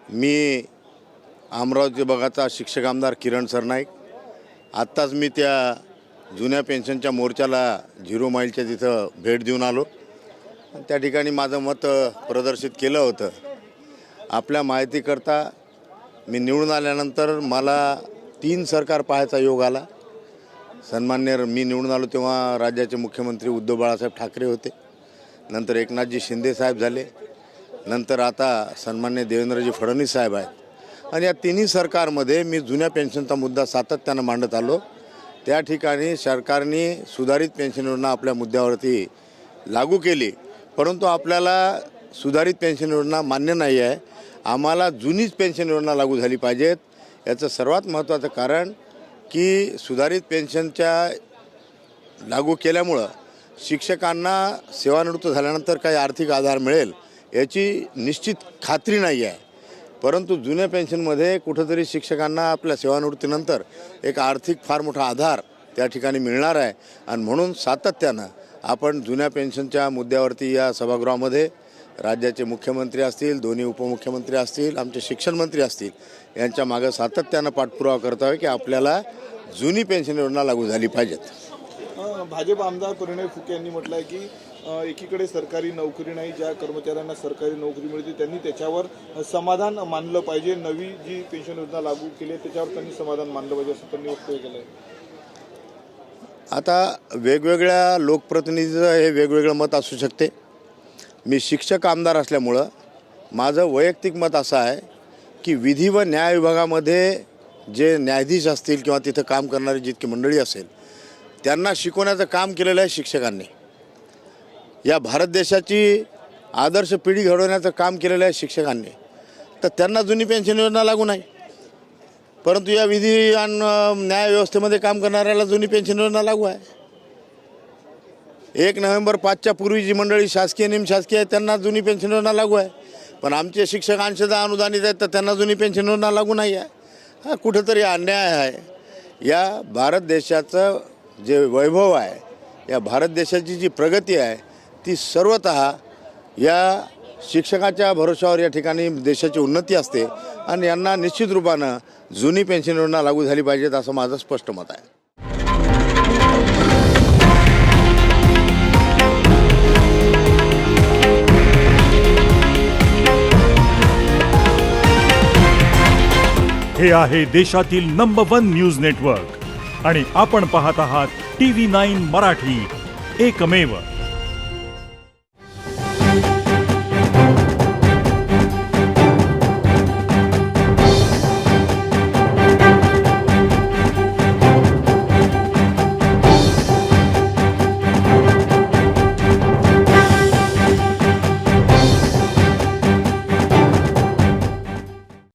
मी अमरावती विभागाचा शिक्षक आमदार किरण सरनाईक। आत्ताच मी त्या जुन्या पेन्शनच्या मोर्चाला 0 माईलच्या तिथं भेट देऊन आलो। त्या ठिकाणी माझं मत प्रदर्शित केलं होतं। आपल्या माहितीकरता मी निवडून आल्यानंतर मला 3 सरकार पाहायचा योग आला। सन्माननीय मी निवडून आलो तेव्हा राज्याचे मुख्यमंत्री उद्धव बाळासाहेब ठाकरे होते, नंतर एकनाथजी शिंदे साहेब झाले, नंतर आता सन्माननीय देवेंद्रजी फडणवीस साहेब आहेत। आणि या तिन्ही सरकारमध्ये मी जुन्या पेन्शनचा मुद्दा सातत्यानं मांडत आलो। त्या ठिकाणी सरकारने सुधारित पेन्शन योजना आपल्या मुद्द्यावरती लागू केली, परंतु आपल्याला सुधारित पेन्शन योजना मान्य नाही आहे। आम्हाला जुनीच पेन्शन योजना लागू झाली पाहिजेत। याचं सर्वात महत्त्वाचं कारण की सुधारित पेन्शनच्या लागू केल्यामुळं शिक्षकांना सेवानिवृत्त झाल्यानंतर काही आर्थिक आधार मिळेल याची निश्चित खात्री नाही आहे, परंतु जुन्या पेन्शनमध्ये कुठंतरी शिक्षकांना आपल्या सेवानिवृत्तीनंतर एक आर्थिक फार मोठा आधार त्या ठिकाणी मिळणार आहे। आणि म्हणून सातत्यानं आपण जुन्या पेन्शनच्या मुद्द्यावरती या सभागृहामध्ये राज्याचे मुख्यमंत्री असतील, दोन्ही उपमुख्यमंत्री असतील, आमचे शिक्षण मंत्री असतील, यांच्या मागे सातत्यानं पाठपुरावा करत आहे की आपल्याला जुनी पेन्शन योजना लागू झाली पाहिजेत। भाजप आमदार परिणय फुके यांनी म्हटलं आहे की एकीकडे सरकारी नोकरी नाही, ज्या कर्मचाऱ्यांना सरकारी नोकरी मिळते त्यांनी त्याच्यावर समाधान मानलं पाहिजे। नवी जी पेन्शन योजना लागू केली आहे त्याच्यावर त्यांनी समाधान मानलं पाहिजे असं त्यांनी वक्तव्य केलं आहे। आता वेगवेगळ्या लोकप्रतिनिधीचं हे वेगवेगळं मत असू शकते। मी शिक्षक आमदार असल्यामुळं माझं वैयक्तिक मत असं आहे की विधी व न्याय विभागामध्ये जे न्यायाधीश असतील किंवा तिथं काम करणारी जितकी मंडळी असेल त्यांना शिकवण्याचं काम केलेलं आहे शिक्षकांनी। या भारत देशाची आदर्श पिढी घडवण्याचं काम केलेलं आहे शिक्षकांनी। तर त्यांना जुनी पेन्शन योजना लागू नाही, परंतु या विधी आणि न्याय व्यवस्थेमध्ये काम करणाऱ्याला जुनी पेन्शन योजना लागू आहे। 1 नोव्हेंबर 5च्या पूर्वी जी मंडळी शासकीय निमशासकीय आहे त्यांना जुनी पेन्शन योजना लागू आहे, पण आमचे शिक्षक अंशतः अनुदानित आहेत तर त्यांना जुनी पेन्शन योजना लागू नाही आहे। हा कुठंतरी अन्याय आहे। या भारत देशाचं जे वैभव आहे, या भारत देशाची जी प्रगती आहे ती सर्वतः या शिक्षकाच्या भरोशावर या ठिकाणी देशाची उन्नती असते आणि यांना निश्चित रूपानं जुनी पेन्शन योजना लागू झाली पाहिजेत असं माझं स्पष्ट मत आहे। हे आहे देशातील नंबर 1 न्यूज नेटवर्क आणि आपण पाहत आहात TV9 मराठी, एकमेव।